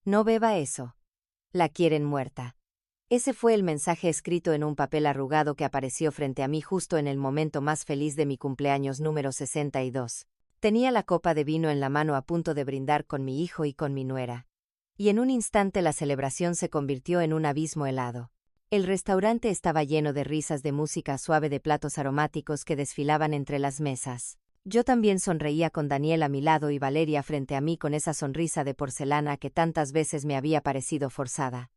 No beba eso. La quieren muerta. Ese fue el mensaje escrito en un papel arrugado que apareció frente a mí justo en el momento más feliz de mi cumpleaños número 62. Tenía la copa de vino en la mano a punto de brindar con mi hijo y con mi nuera. Y en un instante la celebración se convirtió en un abismo helado. El restaurante estaba lleno de risas, de música suave, de platos aromáticos que desfilaban entre las mesas. Yo también sonreía con Daniel a mi lado y Valeria frente a mí con esa sonrisa de porcelana que tantas veces me había parecido forzada.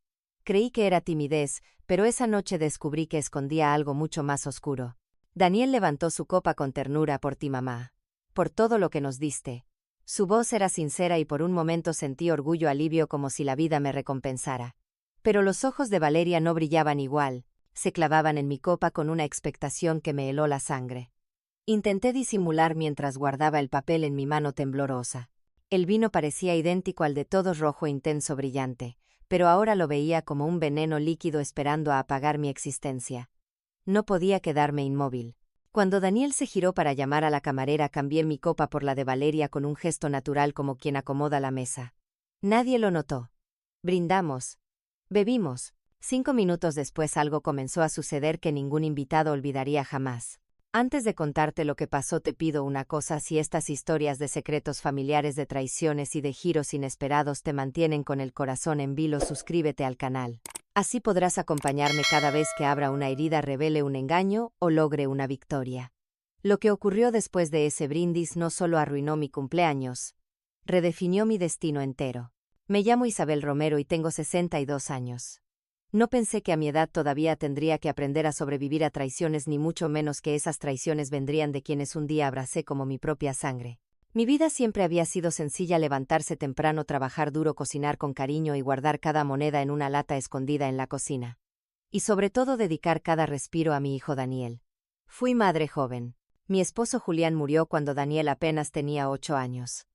Creí que era timidez, pero esa noche descubrí que escondía algo mucho más oscuro. Daniel levantó su copa con ternura. Por ti, mamá. Por todo lo que nos diste. Su voz era sincera y por un momento sentí orgullo, alivio, como si la vida me recompensara. Pero los ojos de Valeria no brillaban igual, se clavaban en mi copa con una expectación que me heló la sangre. Intenté disimular mientras guardaba el papel en mi mano temblorosa. El vino parecía idéntico al de todos, rojo intenso, brillante, pero ahora lo veía como un veneno líquido esperando a apagar mi existencia. No podía quedarme inmóvil. Cuando Daniel se giró para llamar a la camarera, cambié mi copa por la de Valeria con un gesto natural, como quien acomoda la mesa. Nadie lo notó. Brindamos. Bebimos. 5 minutos después algo comenzó a suceder que ningún invitado olvidaría jamás. Antes de contarte lo que pasó, te pido una cosa: si estas historias de secretos familiares, de traiciones y de giros inesperados te mantienen con el corazón en vilo, suscríbete al canal. Así podrás acompañarme cada vez que abra una herida, revele un engaño o logre una victoria. Lo que ocurrió después de ese brindis no solo arruinó mi cumpleaños, redefinió mi destino entero. Me llamo Isabel Romero y tengo 62 años. No pensé que a mi edad todavía tendría que aprender a sobrevivir a traiciones, ni mucho menos que esas traiciones vendrían de quienes un día abracé como mi propia sangre. Mi vida siempre había sido sencilla: levantarse temprano, trabajar duro, cocinar con cariño y guardar cada moneda en una lata escondida en la cocina. Y sobre todo dedicar cada respiro a mi hijo Daniel. Fui madre joven. Mi esposo Julián murió cuando Daniel apenas tenía 8 años.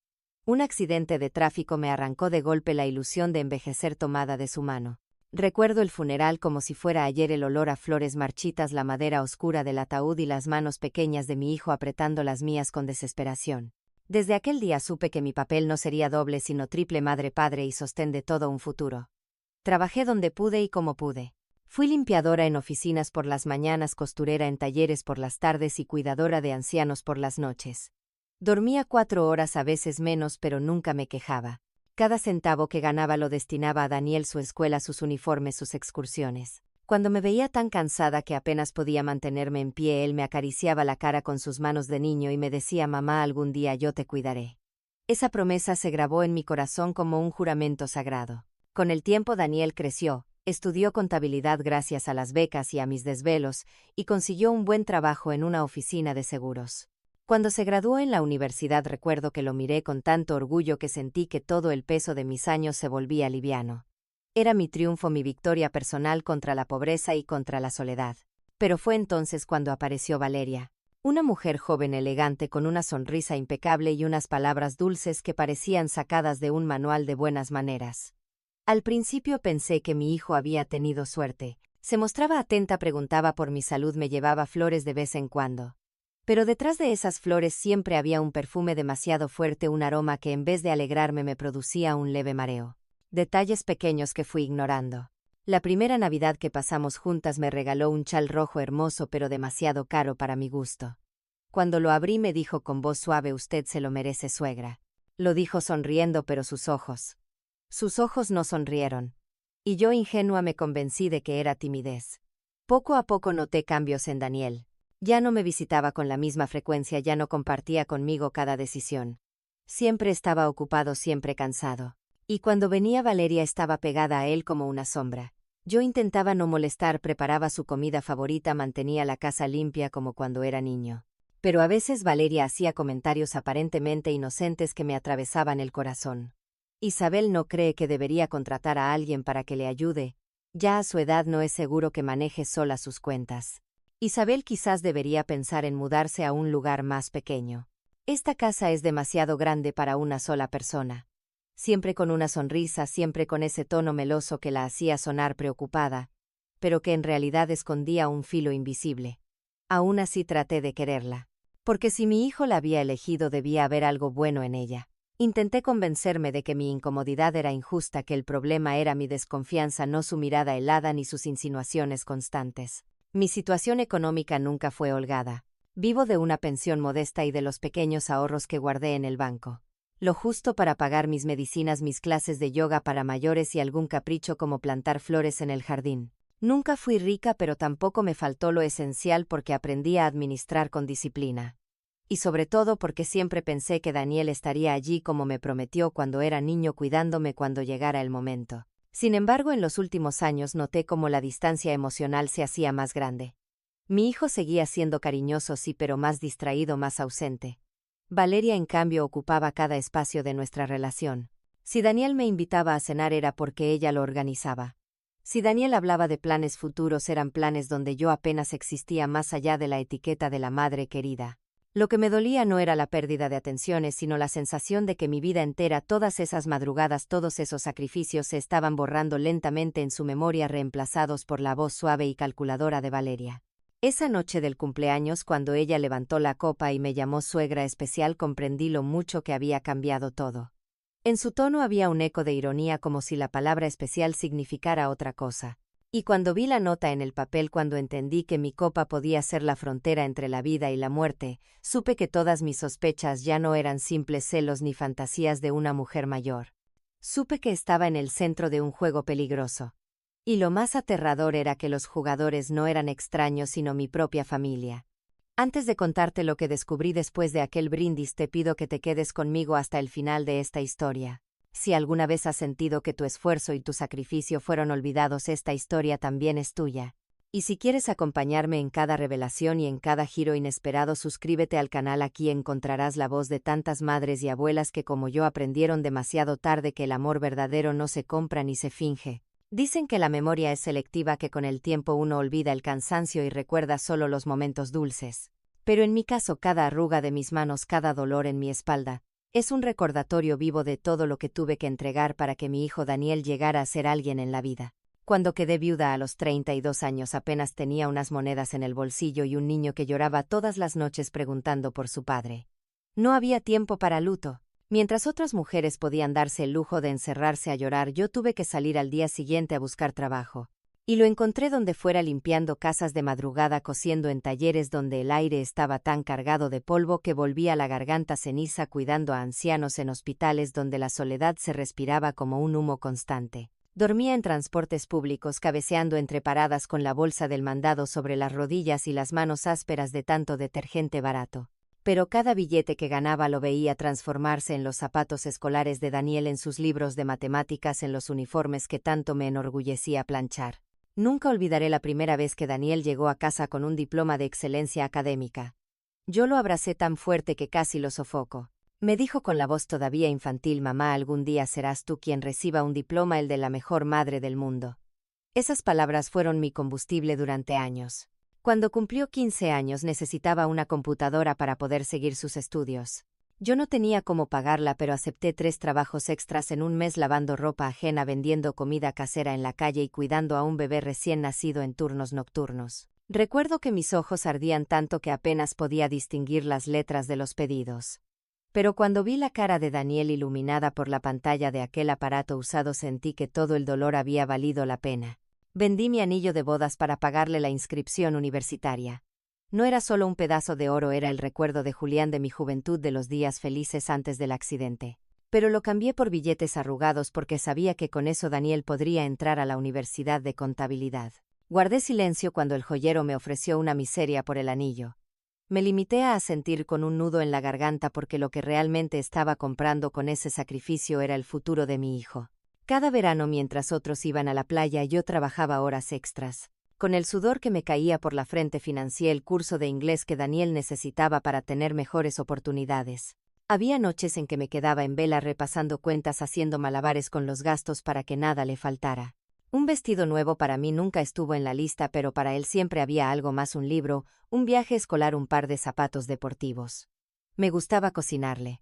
Un accidente de tráfico me arrancó de golpe la ilusión de envejecer tomada de su mano. Recuerdo el funeral como si fuera ayer: el olor a flores marchitas, la madera oscura del ataúd y las manos pequeñas de mi hijo apretando las mías con desesperación. Desde aquel día supe que mi papel no sería doble, sino triple: madre, padre y sostén de todo un futuro. Trabajé donde pude y como pude. Fui limpiadora en oficinas por las mañanas, costurera en talleres por las tardes y cuidadora de ancianos por las noches. Dormía 4 horas, a veces menos, pero nunca me quejaba. Cada centavo que ganaba lo destinaba a Daniel, su escuela, sus uniformes, sus excursiones. Cuando me veía tan cansada que apenas podía mantenerme en pie, él me acariciaba la cara con sus manos de niño y me decía: mamá, algún día yo te cuidaré. Esa promesa se grabó en mi corazón como un juramento sagrado. Con el tiempo Daniel creció, estudió contabilidad gracias a las becas y a mis desvelos, y consiguió un buen trabajo en una oficina de seguros. Cuando se graduó en la universidad, recuerdo que lo miré con tanto orgullo que sentí que todo el peso de mis años se volvía liviano. Era mi triunfo, mi victoria personal contra la pobreza y contra la soledad. Pero fue entonces cuando apareció Valeria. Una mujer joven, elegante, con una sonrisa impecable y unas palabras dulces que parecían sacadas de un manual de buenas maneras. Al principio pensé que mi hijo había tenido suerte. Se mostraba atenta, preguntaba por mi salud, me llevaba flores de vez en cuando. Pero detrás de esas flores siempre había un perfume demasiado fuerte, un aroma que en vez de alegrarme me producía un leve mareo. Detalles pequeños que fui ignorando. La primera Navidad que pasamos juntas me regaló un chal rojo hermoso, pero demasiado caro para mi gusto. Cuando lo abrí me dijo con voz suave: usted se lo merece, suegra. Lo dijo sonriendo, pero sus ojos no sonrieron. Y yo, ingenua, me convencí de que era timidez. Poco a poco noté cambios en Daniel. Ya no me visitaba con la misma frecuencia, ya no compartía conmigo cada decisión. Siempre estaba ocupado, siempre cansado. Y cuando venía Valeria estaba pegada a él como una sombra. Yo intentaba no molestar, preparaba su comida favorita, mantenía la casa limpia como cuando era niño. Pero a veces Valeria hacía comentarios aparentemente inocentes que me atravesaban el corazón. Isabel no cree que debería contratar a alguien para que le ayude. Ya a su edad no es seguro que maneje sola sus cuentas. Isabel quizás debería pensar en mudarse a un lugar más pequeño. Esta casa es demasiado grande para una sola persona. Siempre con una sonrisa, siempre con ese tono meloso que la hacía sonar preocupada, pero que en realidad escondía un filo invisible. Aún así traté de quererla. Porque si mi hijo la había elegido, debía haber algo bueno en ella. Intenté convencerme de que mi incomodidad era injusta, que el problema era mi desconfianza, no su mirada helada ni sus insinuaciones constantes. Mi situación económica nunca fue holgada. Vivo de una pensión modesta y de los pequeños ahorros que guardé en el banco. Lo justo para pagar mis medicinas, mis clases de yoga para mayores y algún capricho como plantar flores en el jardín. Nunca fui rica, pero tampoco me faltó lo esencial porque aprendí a administrar con disciplina. Y sobre todo porque siempre pensé que Daniel estaría allí como me prometió cuando era niño, cuidándome cuando llegara el momento. Sin embargo, en los últimos años noté cómo la distancia emocional se hacía más grande. Mi hijo seguía siendo cariñoso, sí, pero más distraído, más ausente. Valeria, en cambio, ocupaba cada espacio de nuestra relación. Si Daniel me invitaba a cenar era porque ella lo organizaba. Si Daniel hablaba de planes futuros, eran planes donde yo apenas existía más allá de la etiqueta de la madre querida. Lo que me dolía no era la pérdida de atenciones, sino la sensación de que mi vida entera, todas esas madrugadas, todos esos sacrificios se estaban borrando lentamente en su memoria, reemplazados por la voz suave y calculadora de Valeria. Esa noche del cumpleaños, cuando ella levantó la copa y me llamó suegra especial, comprendí lo mucho que había cambiado todo. En su tono había un eco de ironía, como si la palabra especial significara otra cosa. Y cuando vi la nota en el papel, cuando entendí que mi copa podía ser la frontera entre la vida y la muerte, supe que todas mis sospechas ya no eran simples celos ni fantasías de una mujer mayor. Supe que estaba en el centro de un juego peligroso. Y lo más aterrador era que los jugadores no eran extraños, sino mi propia familia. Antes de contarte lo que descubrí después de aquel brindis, te pido que te quedes conmigo hasta el final de esta historia. Si alguna vez has sentido que tu esfuerzo y tu sacrificio fueron olvidados, esta historia también es tuya. Y si quieres acompañarme en cada revelación y en cada giro inesperado, suscríbete al canal. Aquí encontrarás la voz de tantas madres y abuelas que, como yo, aprendieron demasiado tarde que el amor verdadero no se compra ni se finge. Dicen que la memoria es selectiva, que con el tiempo uno olvida el cansancio y recuerda solo los momentos dulces. Pero en mi caso, cada arruga de mis manos, cada dolor en mi espalda, es un recordatorio vivo de todo lo que tuve que entregar para que mi hijo Daniel llegara a ser alguien en la vida. Cuando quedé viuda a los 32 años, apenas tenía unas monedas en el bolsillo y un niño que lloraba todas las noches preguntando por su padre. No había tiempo para luto. Mientras otras mujeres podían darse el lujo de encerrarse a llorar, yo tuve que salir al día siguiente a buscar trabajo. Y lo encontré donde fuera, limpiando casas de madrugada, cosiendo en talleres donde el aire estaba tan cargado de polvo que volvía la garganta ceniza, cuidando a ancianos en hospitales donde la soledad se respiraba como un humo constante. Dormía en transportes públicos, cabeceando entre paradas con la bolsa del mandado sobre las rodillas y las manos ásperas de tanto detergente barato. Pero cada billete que ganaba lo veía transformarse en los zapatos escolares de Daniel, en sus libros de matemáticas, en los uniformes que tanto me enorgullecía planchar. Nunca olvidaré la primera vez que Daniel llegó a casa con un diploma de excelencia académica. Yo lo abracé tan fuerte que casi lo sofoco. Me dijo con la voz todavía infantil: mamá, algún día serás tú quien reciba un diploma, el de la mejor madre del mundo. Esas palabras fueron mi combustible durante años. Cuando cumplió 15 años necesitaba una computadora para poder seguir sus estudios. Yo no tenía cómo pagarla, pero acepté 3 trabajos extras en un mes, lavando ropa ajena, vendiendo comida casera en la calle y cuidando a un bebé recién nacido en turnos nocturnos. Recuerdo que mis ojos ardían tanto que apenas podía distinguir las letras de los pedidos. Pero cuando vi la cara de Daniel iluminada por la pantalla de aquel aparato usado, sentí que todo el dolor había valido la pena. Vendí mi anillo de bodas para pagarle la inscripción universitaria. No era solo un pedazo de oro, era el recuerdo de Julián, de mi juventud, de los días felices antes del accidente. Pero lo cambié por billetes arrugados porque sabía que con eso Daniel podría entrar a la Universidad de Contabilidad. Guardé silencio cuando el joyero me ofreció una miseria por el anillo. Me limité a asentir con un nudo en la garganta, porque lo que realmente estaba comprando con ese sacrificio era el futuro de mi hijo. Cada verano, mientras otros iban a la playa, yo trabajaba horas extras. Con el sudor que me caía por la frente, financié el curso de inglés que Daniel necesitaba para tener mejores oportunidades. Había noches en que me quedaba en vela repasando cuentas, haciendo malabares con los gastos para que nada le faltara. Un vestido nuevo para mí nunca estuvo en la lista, pero para él siempre había algo más: un libro, un viaje escolar, un par de zapatos deportivos. Me gustaba cocinarle.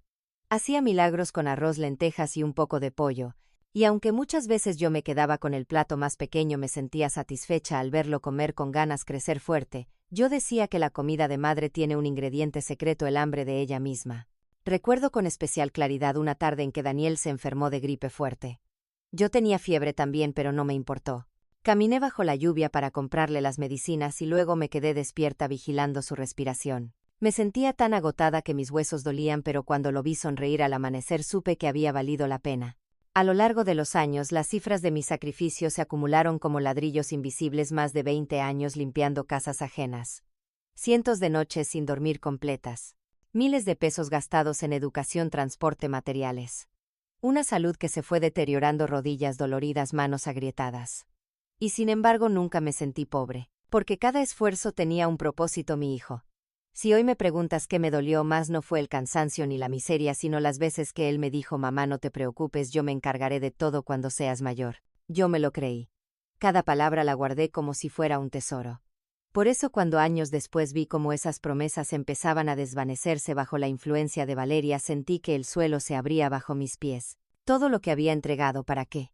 Hacía milagros con arroz, lentejas y un poco de pollo. Y aunque muchas veces yo me quedaba con el plato más pequeño, me sentía satisfecha al verlo comer con ganas, crecer fuerte. Yo decía que la comida de madre tiene un ingrediente secreto: el hambre de ella misma. Recuerdo con especial claridad una tarde en que Daniel se enfermó de gripe fuerte. Yo tenía fiebre también, pero no me importó. Caminé bajo la lluvia para comprarle las medicinas y luego me quedé despierta vigilando su respiración. Me sentía tan agotada que mis huesos dolían, pero cuando lo vi sonreír al amanecer supe que había valido la pena. A lo largo de los años, las cifras de mi sacrificio se acumularon como ladrillos invisibles, más de 20 años limpiando casas ajenas. Cientos de noches sin dormir completas. Miles de pesos gastados en educación, transporte, materiales. Una salud que se fue deteriorando, rodillas doloridas, manos agrietadas. Y sin embargo nunca me sentí pobre, porque cada esfuerzo tenía un propósito. Mi hijo. Si hoy me preguntas qué me dolió más, no fue el cansancio ni la miseria, sino las veces que él me dijo: mamá, no te preocupes, yo me encargaré de todo cuando seas mayor. Yo me lo creí. Cada palabra la guardé como si fuera un tesoro. Por eso cuando años después vi cómo esas promesas empezaban a desvanecerse bajo la influencia de Valeria, sentí que el suelo se abría bajo mis pies. Todo lo que había entregado, ¿para qué?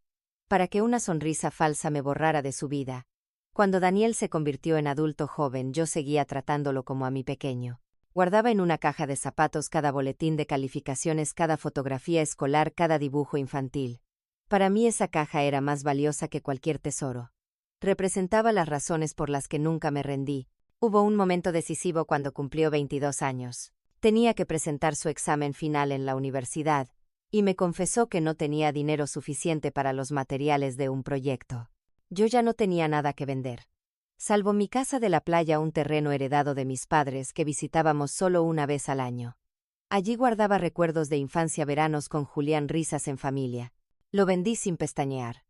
Para que una sonrisa falsa me borrara de su vida. Cuando Daniel se convirtió en adulto joven, yo seguía tratándolo como a mi pequeño. Guardaba en una caja de zapatos cada boletín de calificaciones, cada fotografía escolar, cada dibujo infantil. Para mí esa caja era más valiosa que cualquier tesoro. Representaba las razones por las que nunca me rendí. Hubo un momento decisivo cuando cumplió 22 años. Tenía que presentar su examen final en la universidad, y me confesó que no tenía dinero suficiente para los materiales de un proyecto. Yo ya no tenía nada que vender. Salvo mi casa de la playa, un terreno heredado de mis padres que visitábamos solo una vez al año. Allí guardaba recuerdos de infancia, veranos con Julián, risas en familia. Lo vendí sin pestañear.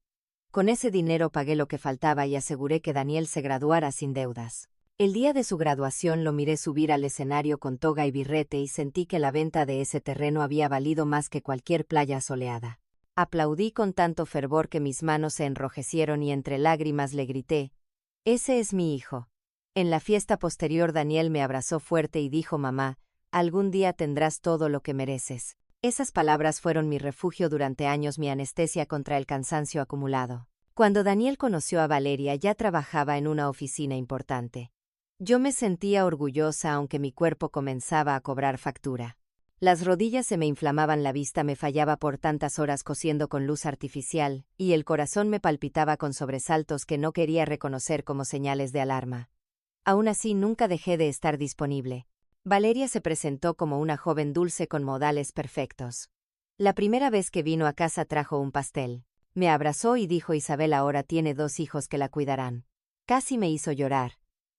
Con ese dinero pagué lo que faltaba y aseguré que Daniel se graduara sin deudas. El día de su graduación lo miré subir al escenario con toga y birrete y sentí que la venta de ese terreno había valido más que cualquier playa soleada. Aplaudí con tanto fervor que mis manos se enrojecieron y entre lágrimas le grité: «Ese es mi hijo». En la fiesta posterior Daniel me abrazó fuerte y dijo: «Mamá, algún día tendrás todo lo que mereces». Esas palabras fueron mi refugio durante años, mi anestesia contra el cansancio acumulado. Cuando Daniel conoció a Valeria, ya trabajaba en una oficina importante. Yo me sentía orgullosa, aunque mi cuerpo comenzaba a cobrar factura. Las rodillas se me inflamaban, la vista me fallaba por tantas horas cosiendo con luz artificial, y el corazón me palpitaba con sobresaltos que no quería reconocer como señales de alarma. Aún así, nunca dejé de estar disponible. Valeria se presentó como una joven dulce con modales perfectos. La primera vez que vino a casa trajo un pastel. Me abrazó y dijo: «Isabel ahora tiene 2 hijos que la cuidarán». Casi me hizo llorar.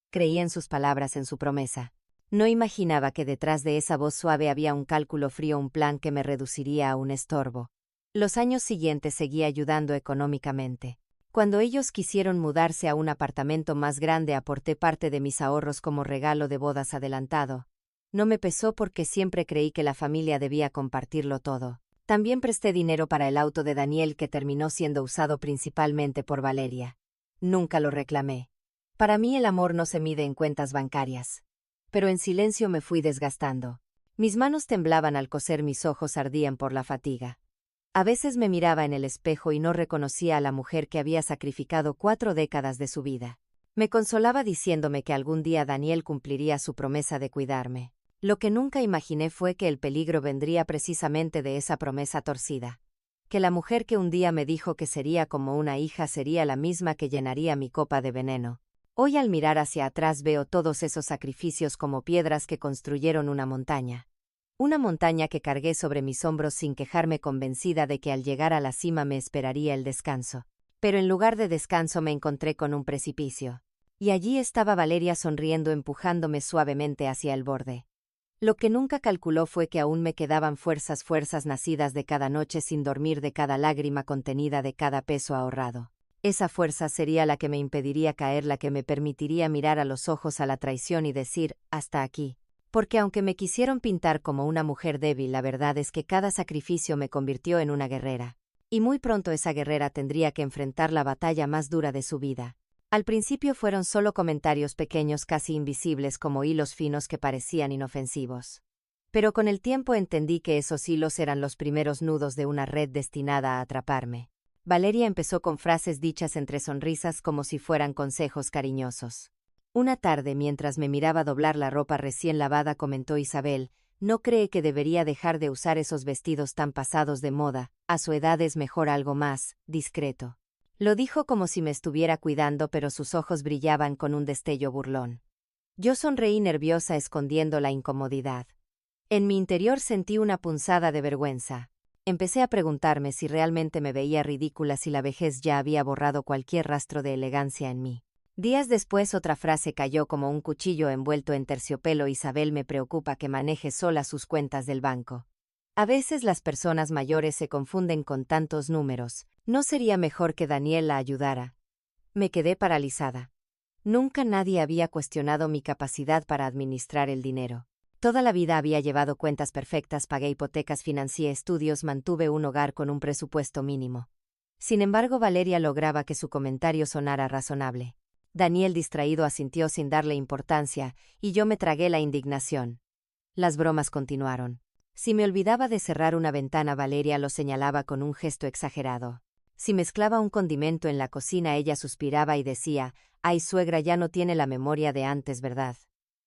Creí en sus palabras, en su promesa. No imaginaba que detrás de esa voz suave había un cálculo frío, un plan que me reduciría a un estorbo. Los años siguientes seguí ayudando económicamente. Cuando ellos quisieron mudarse a un apartamento más grande, aporté parte de mis ahorros como regalo de bodas adelantado. No me pesó porque siempre creí que la familia debía compartirlo todo. También presté dinero para el auto de Daniel, que terminó siendo usado principalmente por Valeria. Nunca lo reclamé. Para mí el amor no se mide en cuentas bancarias. Pero en silencio me fui desgastando. Mis manos temblaban al coser, mis ojos ardían por la fatiga. A veces me miraba en el espejo y no reconocía a la mujer que había sacrificado 4 décadas de su vida. Me consolaba diciéndome que algún día Daniel cumpliría su promesa de cuidarme. Lo que nunca imaginé fue que el peligro vendría precisamente de esa promesa torcida. Que la mujer que un día me dijo que sería como una hija sería la misma que llenaría mi copa de veneno. Hoy, al mirar hacia atrás, veo todos esos sacrificios como piedras que construyeron una montaña. Una montaña que cargué sobre mis hombros sin quejarme, convencida de que al llegar a la cima me esperaría el descanso. Pero en lugar de descanso me encontré con un precipicio. Y allí estaba Valeria sonriendo, empujándome suavemente hacia el borde. Lo que nunca calculó fue que aún me quedaban fuerzas nacidas de cada noche sin dormir, de cada lágrima contenida, de cada peso ahorrado. Esa fuerza sería la que me impediría caer, la que me permitiría mirar a los ojos a la traición y decir: «Hasta aquí». Porque aunque me quisieron pintar como una mujer débil, la verdad es que cada sacrificio me convirtió en una guerrera. Y muy pronto esa guerrera tendría que enfrentar la batalla más dura de su vida. Al principio fueron solo comentarios pequeños, casi invisibles, como hilos finos que parecían inofensivos. Pero con el tiempo entendí que esos hilos eran los primeros nudos de una red destinada a atraparme. Valeria empezó con frases dichas entre sonrisas, como si fueran consejos cariñosos. Una tarde, mientras me miraba doblar la ropa recién lavada, comentó: «Isabel, ¿No cree que debería dejar de usar esos vestidos tan pasados de moda? A su edad es mejor algo más discreto. Lo dijo como si me estuviera cuidando, pero sus ojos brillaban con un destello burlón. Yo sonreí nerviosa escondiendo la incomodidad. En mi interior sentí una punzada de vergüenza. Empecé a preguntarme si realmente me veía ridícula, si la vejez ya había borrado cualquier rastro de elegancia en mí. Días después otra frase cayó como un cuchillo envuelto en terciopelo: Isabel, me preocupa que maneje sola sus cuentas del banco. A veces las personas mayores se confunden con tantos números. ¿No sería mejor que Daniel la ayudara? Me quedé paralizada. Nunca nadie había cuestionado mi capacidad para administrar el dinero. Toda la vida había llevado cuentas perfectas, pagué hipotecas, financié estudios, mantuve un hogar con un presupuesto mínimo. Sin embargo, Valeria lograba que su comentario sonara razonable. Daniel, distraído, asintió sin darle importancia, y yo me tragué la indignación. Las bromas continuaron. Si me olvidaba de cerrar una ventana, Valeria lo señalaba con un gesto exagerado. Si mezclaba un condimento en la cocina, ella suspiraba y decía: «Ay, suegra, ya no tiene la memoria de antes, ¿verdad?».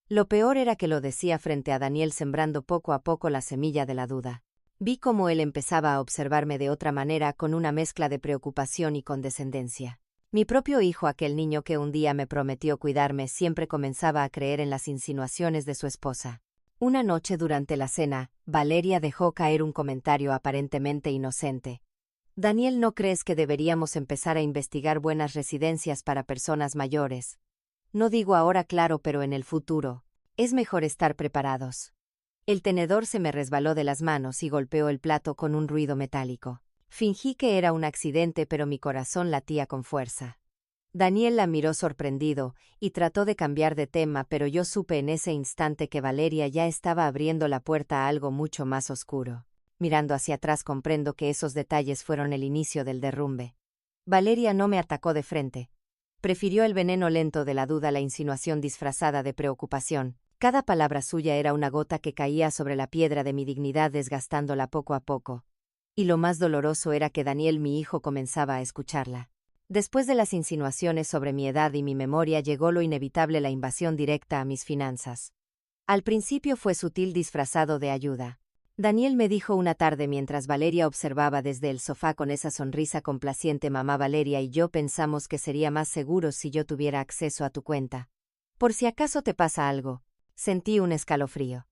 Lo peor era que lo decía frente a Daniel, sembrando poco a poco la semilla de la duda. Vi cómo él empezaba a observarme de otra manera, con una mezcla de preocupación y condescendencia. Mi propio hijo, aquel niño que un día me prometió cuidarme, siempre comenzaba a creer en las insinuaciones de su esposa. Una noche durante la cena, Valeria dejó caer un comentario aparentemente inocente. «Daniel, ¿no crees que deberíamos empezar a investigar buenas residencias para personas mayores? No digo ahora, claro, pero en el futuro. Es mejor estar preparados». El tenedor se me resbaló de las manos y golpeó el plato con un ruido metálico. Fingí que era un accidente, pero mi corazón latía con fuerza. Daniel la miró sorprendido y trató de cambiar de tema, pero yo supe en ese instante que Valeria ya estaba abriendo la puerta a algo mucho más oscuro. Mirando hacia atrás, comprendo que esos detalles fueron el inicio del derrumbe. Valeria no me atacó de frente. Prefirió el veneno lento de la duda, la insinuación disfrazada de preocupación. Cada palabra suya era una gota que caía sobre la piedra de mi dignidad, desgastándola poco a poco. Y lo más doloroso era que Daniel, mi hijo, comenzaba a escucharla. Después de las insinuaciones sobre mi edad y mi memoria, llegó lo inevitable: la invasión directa a mis finanzas. Al principio fue sutil, disfrazado de ayuda. Daniel me dijo una tarde mientras Valeria observaba desde el sofá con esa sonrisa complaciente: «Mamá, Valeria y yo pensamos que sería más seguro si yo tuviera acceso a tu cuenta. Por si acaso te pasa algo». Sentí un escalofrío.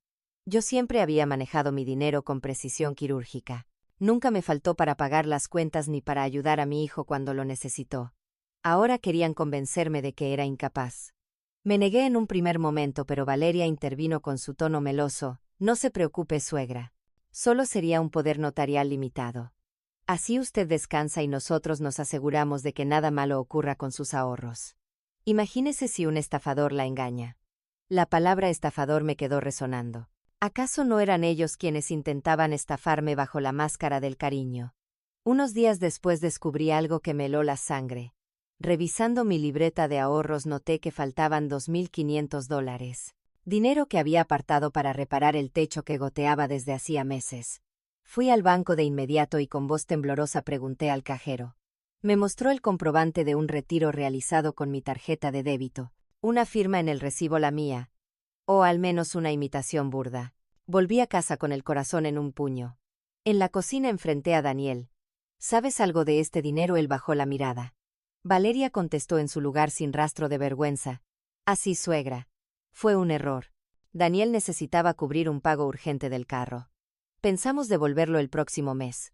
Yo siempre había manejado mi dinero con precisión quirúrgica. Nunca me faltó para pagar las cuentas ni para ayudar a mi hijo cuando lo necesitó. Ahora querían convencerme de que era incapaz. Me negué en un primer momento, pero Valeria intervino con su tono meloso: «No se preocupe, suegra. Solo sería un poder notarial limitado. Así usted descansa y nosotros nos aseguramos de que nada malo ocurra con sus ahorros. Imagínese si un estafador la engaña». La palabra estafador me quedó resonando. ¿Acaso no eran ellos quienes intentaban estafarme bajo la máscara del cariño? Unos días después descubrí algo que me heló la sangre. Revisando mi libreta de ahorros, noté que faltaban $2.500. Dinero que había apartado para reparar el techo que goteaba desde hacía meses. Fui al banco de inmediato y con voz temblorosa pregunté al cajero. Me mostró el comprobante de un retiro realizado con mi tarjeta de débito, una firma en el recibo, la mía, o al menos una imitación burda. Volví a casa con el corazón en un puño. En la cocina enfrenté a Daniel. «¿Sabes algo de este dinero?». Él bajó la mirada. Valeria contestó en su lugar sin rastro de vergüenza: «Así, suegra. Fue un error. Daniel necesitaba cubrir un pago urgente del carro. Pensamos devolverlo el próximo mes».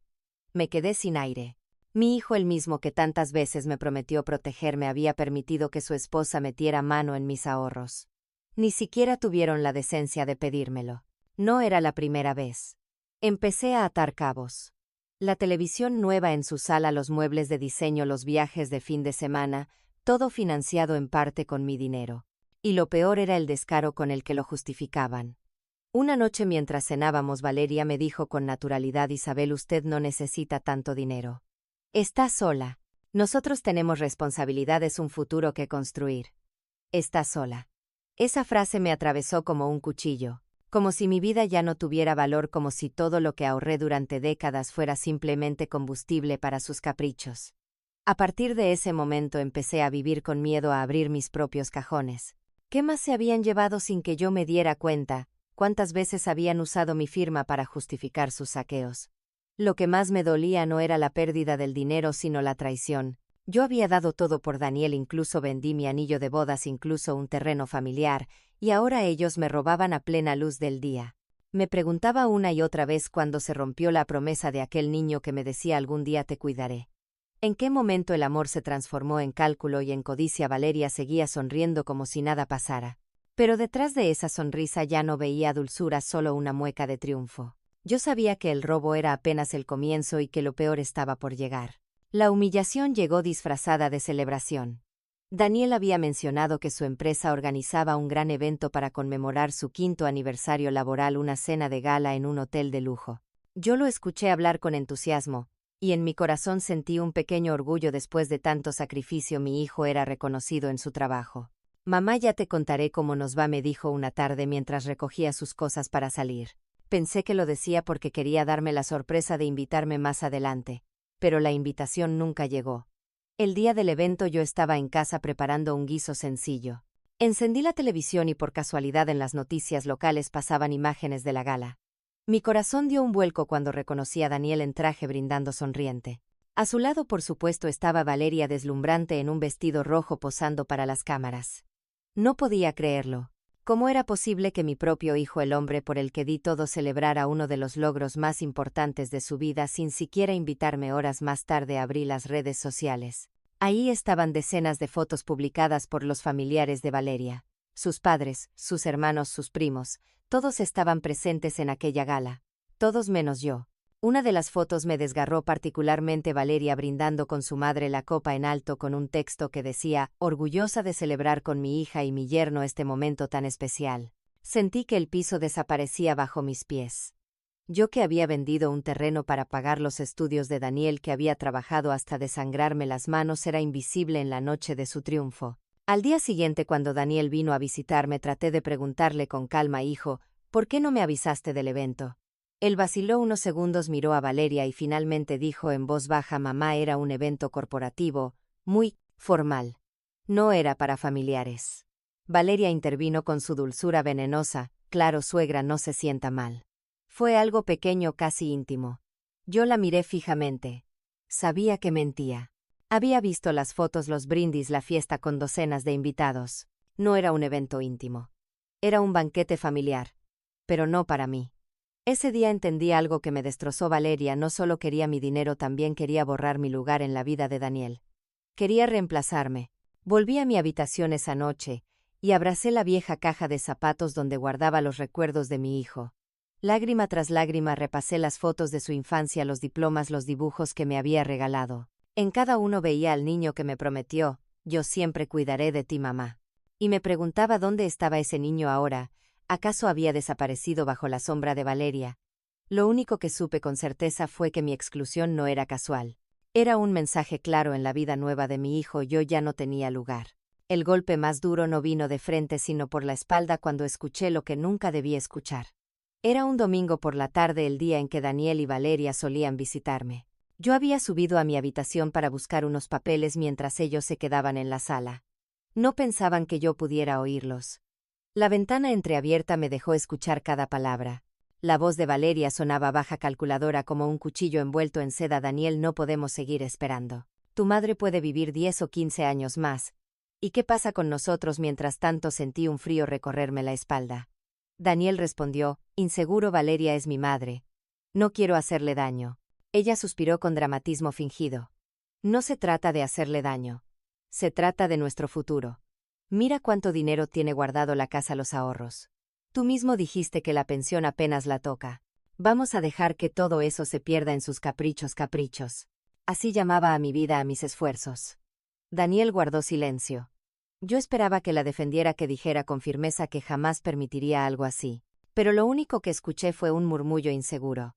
Me quedé sin aire. Mi hijo, el mismo que tantas veces me prometió protegerme, había permitido que su esposa metiera mano en mis ahorros. Ni siquiera tuvieron la decencia de pedírmelo. No era la primera vez. Empecé a atar cabos. La televisión nueva en su sala, los muebles de diseño, los viajes de fin de semana, todo financiado en parte con mi dinero. Y lo peor era el descaro con el que lo justificaban. Una noche mientras cenábamos, Valeria me dijo con naturalidad: «Isabel, usted no necesita tanto dinero. Está sola. Nosotros tenemos responsabilidades, un futuro que construir. Está sola». Esa frase me atravesó como un cuchillo, como si mi vida ya no tuviera valor, como si todo lo que ahorré durante décadas fuera simplemente combustible para sus caprichos. A partir de ese momento empecé a vivir con miedo, a abrir mis propios cajones. ¿Qué más se habían llevado sin que yo me diera cuenta? cuántas veces habían usado mi firma para justificar sus saqueos. Lo que más me dolía no era la pérdida del dinero sino la traición. Yo había dado todo por Daniel, incluso vendí mi anillo de bodas, incluso un terreno familiar, y ahora ellos me robaban a plena luz del día. Me preguntaba una y otra vez cuándo se rompió la promesa de aquel niño que me decía algún día te cuidaré. ¿En qué momento el amor se transformó en cálculo y en codicia? Valeria seguía sonriendo como si nada pasara. Pero detrás de esa sonrisa ya no veía dulzura, solo una mueca de triunfo. Yo sabía que el robo era apenas el comienzo y que lo peor estaba por llegar. La humillación llegó disfrazada de celebración. Daniel había mencionado que su empresa organizaba un gran evento para conmemorar su 5º aniversario laboral, una cena de gala en un hotel de lujo. Yo lo escuché hablar con entusiasmo, y en mi corazón sentí un pequeño orgullo. Después de tanto sacrificio, mi hijo era reconocido en su trabajo. Mamá, ya te contaré cómo nos va, me dijo una tarde mientras recogía sus cosas para salir. Pensé que lo decía porque quería darme la sorpresa de invitarme más adelante, pero la invitación nunca llegó. El día del evento yo estaba en casa preparando un guiso sencillo. Encendí la televisión y por casualidad en las noticias locales pasaban imágenes de la gala. Mi corazón dio un vuelco cuando reconocí a Daniel en traje brindando sonriente. A su lado, por supuesto, estaba Valeria, deslumbrante en un vestido rojo, posando para las cámaras. No podía creerlo. ¿Cómo era posible que mi propio hijo, el hombre por el que di todo, celebrara uno de los logros más importantes de su vida sin siquiera invitarme? Horas más tarde abrí las redes sociales. Ahí estaban decenas de fotos publicadas por los familiares de Valeria. Sus padres, sus hermanos, sus primos, todos estaban presentes en aquella gala. Todos menos yo. Una de las fotos me desgarró particularmente: Valeria brindando con su madre, la copa en alto, con un texto que decía, orgullosa de celebrar con mi hija y mi yerno este momento tan especial. Sentí que el piso desaparecía bajo mis pies. Yo, que había vendido un terreno para pagar los estudios de Daniel, que había trabajado hasta desangrarme las manos, era invisible en la noche de su triunfo. Al día siguiente, cuando Daniel vino a visitarme, traté de preguntarle con calma, hijo, ¿por qué no me avisaste del evento? Él vaciló unos segundos, miró a Valeria y finalmente dijo en voz baja, mamá, era un evento corporativo, muy formal. No era para familiares. Valeria intervino con su dulzura venenosa, claro, suegra, no se sienta mal. Fue algo pequeño, casi íntimo. Yo la miré fijamente. Sabía que mentía. Había visto las fotos, los brindis, la fiesta con docenas de invitados. No era un evento íntimo. Era un banquete familiar. Pero no para mí. Ese día entendí algo que me destrozó. Valeria no solo quería mi dinero, también quería borrar mi lugar en la vida de Daniel. Quería reemplazarme. Volví a mi habitación esa noche y abracé la vieja caja de zapatos donde guardaba los recuerdos de mi hijo. Lágrima tras lágrima repasé las fotos de su infancia, los diplomas, los dibujos que me había regalado. En cada uno veía al niño que me prometió, yo siempre cuidaré de ti, mamá. Y me preguntaba dónde estaba ese niño ahora. ¿Acaso había desaparecido bajo la sombra de Valeria? Lo único que supe con certeza fue que mi exclusión no era casual. Era un mensaje claro: en la vida nueva de mi hijo yo ya no tenía lugar. El golpe más duro no vino de frente sino por la espalda, cuando escuché lo que nunca debí escuchar. Era un domingo por la tarde, el día en que Daniel y Valeria solían visitarme. Yo había subido a mi habitación para buscar unos papeles mientras ellos se quedaban en la sala. No pensaban que yo pudiera oírlos. La ventana entreabierta me dejó escuchar cada palabra. La voz de Valeria sonaba baja, calculadora, como un cuchillo envuelto en seda. Daniel, no podemos seguir esperando. Tu madre puede vivir 10 o 15 años más. ¿Y qué pasa con nosotros? Mientras tanto sentí un frío recorrerme la espalda. Daniel respondió, inseguro, Valeria es mi madre. No quiero hacerle daño. Ella suspiró con dramatismo fingido. No se trata de hacerle daño. Se trata de nuestro futuro. Mira cuánto dinero tiene guardado la casa, los ahorros. Tú mismo dijiste que la pensión apenas la toca. Vamos a dejar que todo eso se pierda en sus caprichos. Así llamaba a mi vida, a mis esfuerzos. Daniel guardó silencio. Yo esperaba que la defendiera, que dijera con firmeza que jamás permitiría algo así. Pero lo único que escuché fue un murmullo inseguro.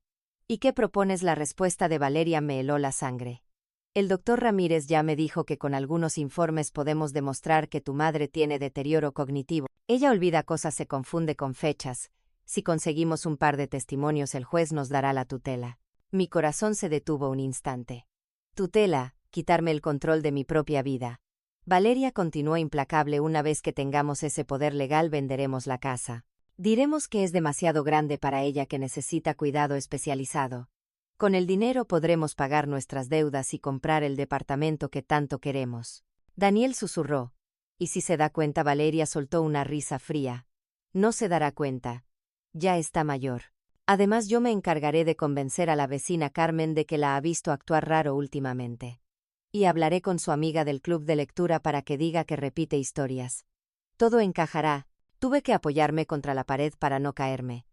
¿Y qué propones? La respuesta de Valeria me heló la sangre. El doctor Ramírez ya me dijo que con algunos informes podemos demostrar que tu madre tiene deterioro cognitivo. Ella olvida cosas, se confunde con fechas. Si conseguimos un par de testimonios, el juez nos dará la tutela. Mi corazón se detuvo un instante. Tutela, quitarme el control de mi propia vida. Valeria continuó implacable: una vez que tengamos ese poder legal, venderemos la casa. Diremos que es demasiado grande para ella, que necesita cuidado especializado. Con el dinero podremos pagar nuestras deudas y comprar el departamento que tanto queremos. Daniel susurró. ¿Y si se da cuenta? Valeria soltó una risa fría. No se dará cuenta. Ya está mayor. Además, yo me encargaré de convencer a la vecina Carmen de que la ha visto actuar raro últimamente. Y hablaré con su amiga del club de lectura para que diga que repite historias. Todo encajará. Tuve que apoyarme contra la pared para no caerme.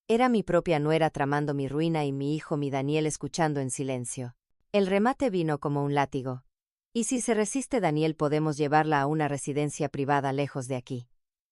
Era mi propia nuera tramando mi ruina y mi hijo, mi Daniel, escuchando en silencio. El remate vino como un látigo. Y si se resiste Daniel, podemos llevarla a una residencia privada lejos de aquí.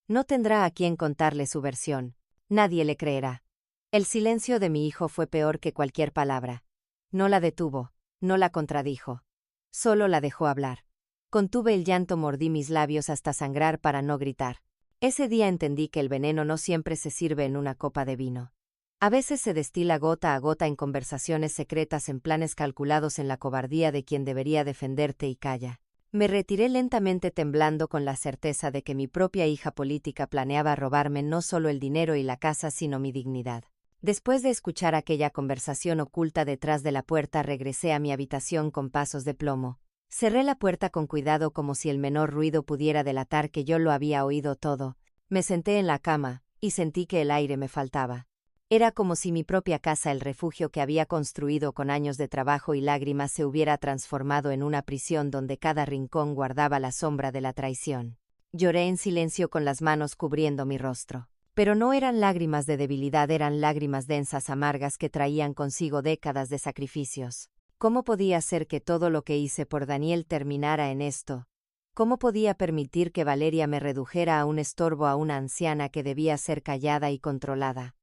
No tendrá a quien contarle su versión. Nadie le creerá. El silencio de mi hijo fue peor que cualquier palabra. No la detuvo, no la contradijo. Solo la dejó hablar. Contuve el llanto, mordí mis labios hasta sangrar para no gritar. Ese día entendí que el veneno no siempre se sirve en una copa de vino. A veces se destila gota a gota en conversaciones secretas, en planes calculados, en la cobardía de quien debería defenderte y calla. Me retiré lentamente, temblando, con la certeza de que mi propia hija política planeaba robarme no solo el dinero y la casa, sino mi dignidad. Después de escuchar aquella conversación oculta detrás de la puerta, regresé a mi habitación con pasos de plomo. Cerré la puerta con cuidado, como si el menor ruido pudiera delatar que yo lo había oído todo. Me senté en la cama, y sentí que el aire me faltaba. Era como si mi propia casa, el refugio que había construido con años de trabajo y lágrimas, se hubiera transformado en una prisión donde cada rincón guardaba la sombra de la traición. Lloré en silencio, con las manos cubriendo mi rostro. Pero no eran lágrimas de debilidad, eran lágrimas densas, amargas, que traían consigo décadas de sacrificios. ¿Cómo podía ser que todo lo que hice por Daniel terminara en esto? ¿Cómo podía permitir que Valeria me redujera a un estorbo, a una anciana que debía ser callada y controlada?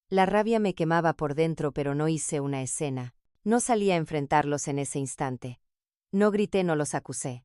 La rabia me quemaba por dentro, pero no hice una escena. No salí a enfrentarlos en ese instante. No grité, no los acusé.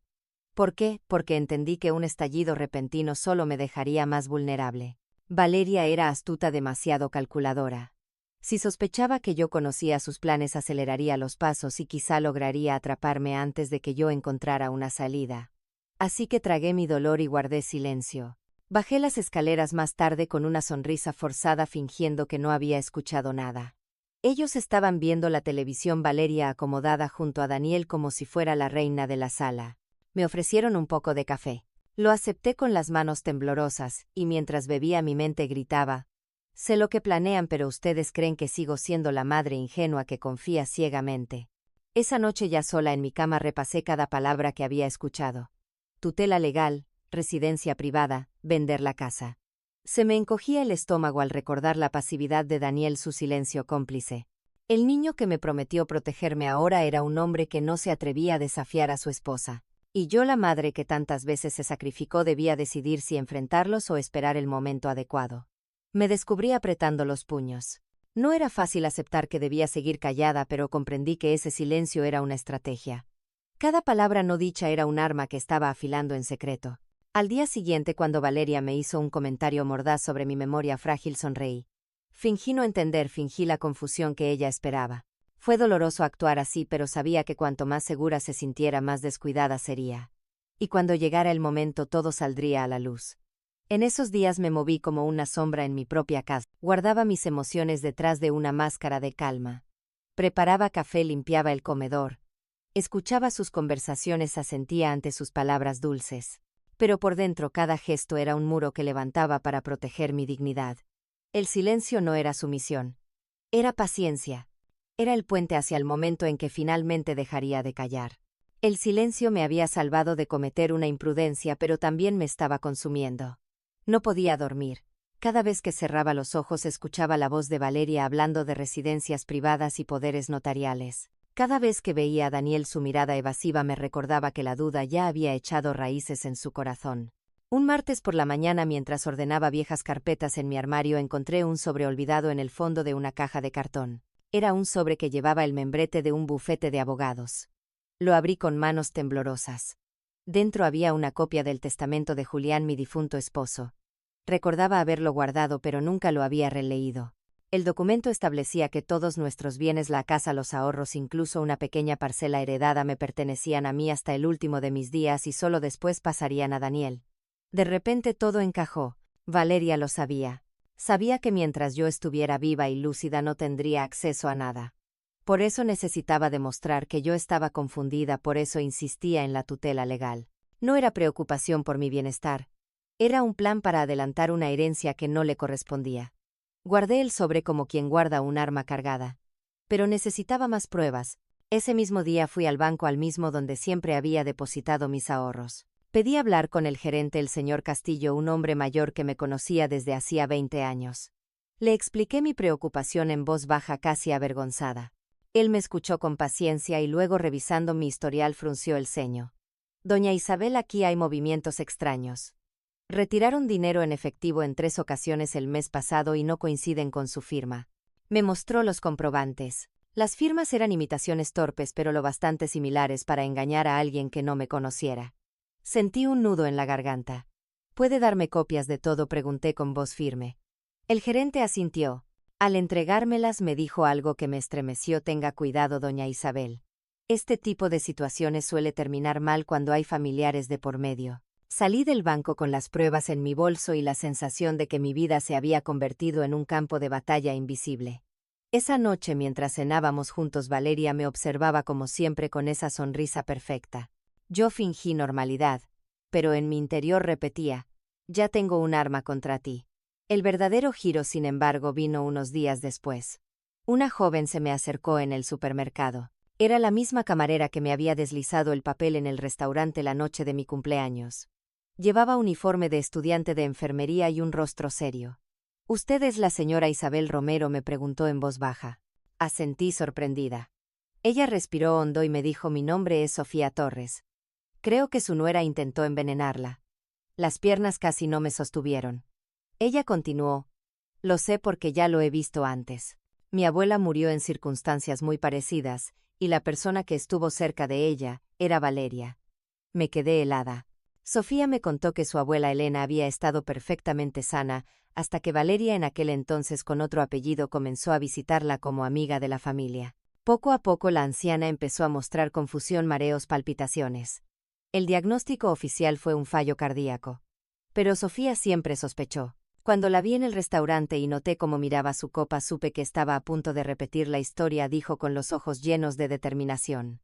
¿Por qué? Porque entendí que un estallido repentino solo me dejaría más vulnerable. Valeria era astuta, demasiado calculadora. Si sospechaba que yo conocía sus planes, aceleraría los pasos y quizá lograría atraparme antes de que yo encontrara una salida. Así que tragué mi dolor y guardé silencio. Bajé las escaleras más tarde con una sonrisa forzada, fingiendo que no había escuchado nada. Ellos estaban viendo la televisión, Valeria acomodada junto a Daniel como si fuera la reina de la sala. Me ofrecieron un poco de café. Lo acepté con las manos temblorosas, y mientras bebía mi mente gritaba: sé lo que planean, pero ustedes creen que sigo siendo la madre ingenua que confía ciegamente. Esa noche, ya sola en mi cama, repasé cada palabra que había escuchado. Tutela legal, residencia privada, vender la casa. Se me encogía el estómago al recordar la pasividad de Daniel, su silencio cómplice. El niño que me prometió protegerme ahora era un hombre que no se atrevía a desafiar a su esposa. Y yo, la madre que tantas veces se sacrificó, debía decidir si enfrentarlos o esperar el momento adecuado. Me descubrí apretando los puños. No era fácil aceptar que debía seguir callada, pero comprendí que ese silencio era una estrategia. Cada palabra no dicha era un arma que estaba afilando en secreto. Al día siguiente, cuando Valeria me hizo un comentario mordaz sobre mi memoria frágil, sonreí. Fingí no entender, fingí la confusión que ella esperaba. Fue doloroso actuar así, pero sabía que cuanto más segura se sintiera, más descuidada sería. Y cuando llegara el momento, todo saldría a la luz. En esos días me moví como una sombra en mi propia casa. Guardaba mis emociones detrás de una máscara de calma. Preparaba café, limpiaba el comedor. Escuchaba sus conversaciones, asentía ante sus palabras dulces. Pero por dentro cada gesto era un muro que levantaba para proteger mi dignidad. El silencio no era sumisión. Era paciencia. Era el puente hacia el momento en que finalmente dejaría de callar. El silencio me había salvado de cometer una imprudencia, pero también me estaba consumiendo. No podía dormir. Cada vez que cerraba los ojos escuchaba la voz de Valeria hablando de residencias privadas y poderes notariales. Cada vez que veía a Daniel, su mirada evasiva me recordaba que la duda ya había echado raíces en su corazón. Un martes por la mañana, mientras ordenaba viejas carpetas en mi armario, encontré un sobre olvidado en el fondo de una caja de cartón. Era un sobre que llevaba el membrete de un bufete de abogados. Lo abrí con manos temblorosas. Dentro había una copia del testamento de Julián, mi difunto esposo. Recordaba haberlo guardado, pero nunca lo había releído. El documento establecía que todos nuestros bienes, la casa, los ahorros, incluso una pequeña parcela heredada, me pertenecían a mí hasta el último de mis días y solo después pasarían a Daniel. De repente todo encajó. Valeria lo sabía. Sabía que mientras yo estuviera viva y lúcida no tendría acceso a nada. Por eso necesitaba demostrar que yo estaba confundida, por eso insistía en la tutela legal. No era preocupación por mi bienestar. Era un plan para adelantar una herencia que no le correspondía. Guardé el sobre como quien guarda un arma cargada. Pero necesitaba más pruebas. Ese mismo día fui al banco, al mismo donde siempre había depositado mis ahorros. Pedí hablar con el gerente, el señor Castillo, un hombre mayor que me conocía desde hacía 20 años. Le expliqué mi preocupación en voz baja, casi avergonzada. Él me escuchó con paciencia y luego, revisando mi historial, frunció el ceño. Doña Isabel, aquí hay movimientos extraños. Retiraron dinero en efectivo en 3 ocasiones el mes pasado y no coinciden con su firma. Me mostró los comprobantes. Las firmas eran imitaciones torpes, pero lo bastante similares para engañar a alguien que no me conociera. Sentí un nudo en la garganta. ¿Puede darme copias de todo?, pregunté con voz firme. El gerente asintió. Al entregármelas me dijo algo que me estremeció: tenga cuidado, doña Isabel. Este tipo de situaciones suele terminar mal cuando hay familiares de por medio. Salí del banco con las pruebas en mi bolso y la sensación de que mi vida se había convertido en un campo de batalla invisible. Esa noche, mientras cenábamos juntos, Valeria me observaba como siempre con esa sonrisa perfecta. Yo fingí normalidad, pero en mi interior repetía: ya tengo un arma contra ti. El verdadero giro, sin embargo, vino unos días después. Una joven se me acercó en el supermercado. Era la misma camarera que me había deslizado el papel en el restaurante la noche de mi cumpleaños. Llevaba uniforme de estudiante de enfermería y un rostro serio. ¿Usted es la señora Isabel Romero?, me preguntó en voz baja. Asentí sorprendida. Ella respiró hondo y me dijo: mi nombre es Sofía Torres. Creo que su nuera intentó envenenarla. Las piernas casi no me sostuvieron. Ella continuó: lo sé porque ya lo he visto antes. Mi abuela murió en circunstancias muy parecidas, y la persona que estuvo cerca de ella era Valeria. Me quedé helada. Sofía me contó que su abuela Elena había estado perfectamente sana, hasta que Valeria, en aquel entonces con otro apellido, comenzó a visitarla como amiga de la familia. Poco a poco la anciana empezó a mostrar confusión, mareos, palpitaciones. El diagnóstico oficial fue un fallo cardíaco. Pero Sofía siempre sospechó. Cuando la vi en el restaurante y noté cómo miraba su copa, supe que estaba a punto de repetir la historia, dijo con los ojos llenos de determinación.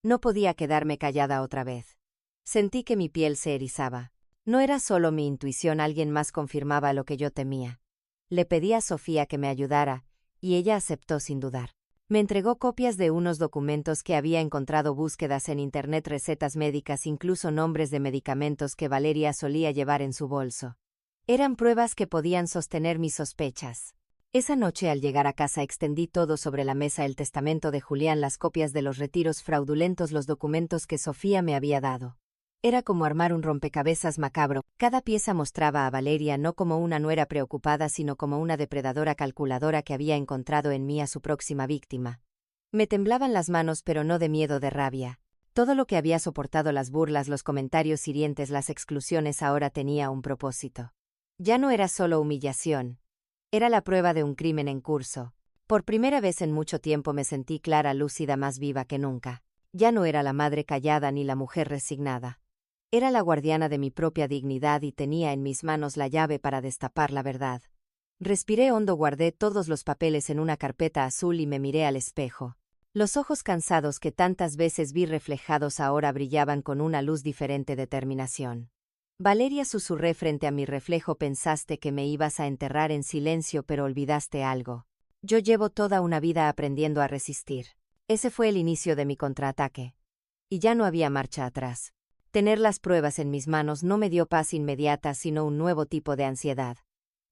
No podía quedarme callada otra vez. Sentí que mi piel se erizaba. No era solo mi intuición, alguien más confirmaba lo que yo temía. Le pedí a Sofía que me ayudara, y ella aceptó sin dudar. Me entregó copias de unos documentos que había encontrado, búsquedas en internet, recetas médicas, incluso nombres de medicamentos que Valeria solía llevar en su bolso. Eran pruebas que podían sostener mis sospechas. Esa noche, al llegar a casa, extendí todo sobre la mesa: el testamento de Julián, las copias de los retiros fraudulentos, los documentos que Sofía me había dado. Era como armar un rompecabezas macabro. Cada pieza mostraba a Valeria no como una nuera preocupada, sino como una depredadora calculadora que había encontrado en mí a su próxima víctima. Me temblaban las manos, pero no de miedo, de rabia. Todo lo que había soportado, las burlas, los comentarios hirientes, las exclusiones, ahora tenía un propósito. Ya no era solo humillación. Era la prueba de un crimen en curso. Por primera vez en mucho tiempo me sentí clara, lúcida, más viva que nunca. Ya no era la madre callada ni la mujer resignada. Era la guardiana de mi propia dignidad y tenía en mis manos la llave para destapar la verdad. Respiré hondo, guardé todos los papeles en una carpeta azul y me miré al espejo. Los ojos cansados que tantas veces vi reflejados ahora brillaban con una luz diferente: determinación. Valeria, susurré frente a mi reflejo, pensaste que me ibas a enterrar en silencio, pero olvidaste algo. Yo llevo toda una vida aprendiendo a resistir. Ese fue el inicio de mi contraataque. Y ya no había marcha atrás. Tener las pruebas en mis manos no me dio paz inmediata, sino un nuevo tipo de ansiedad.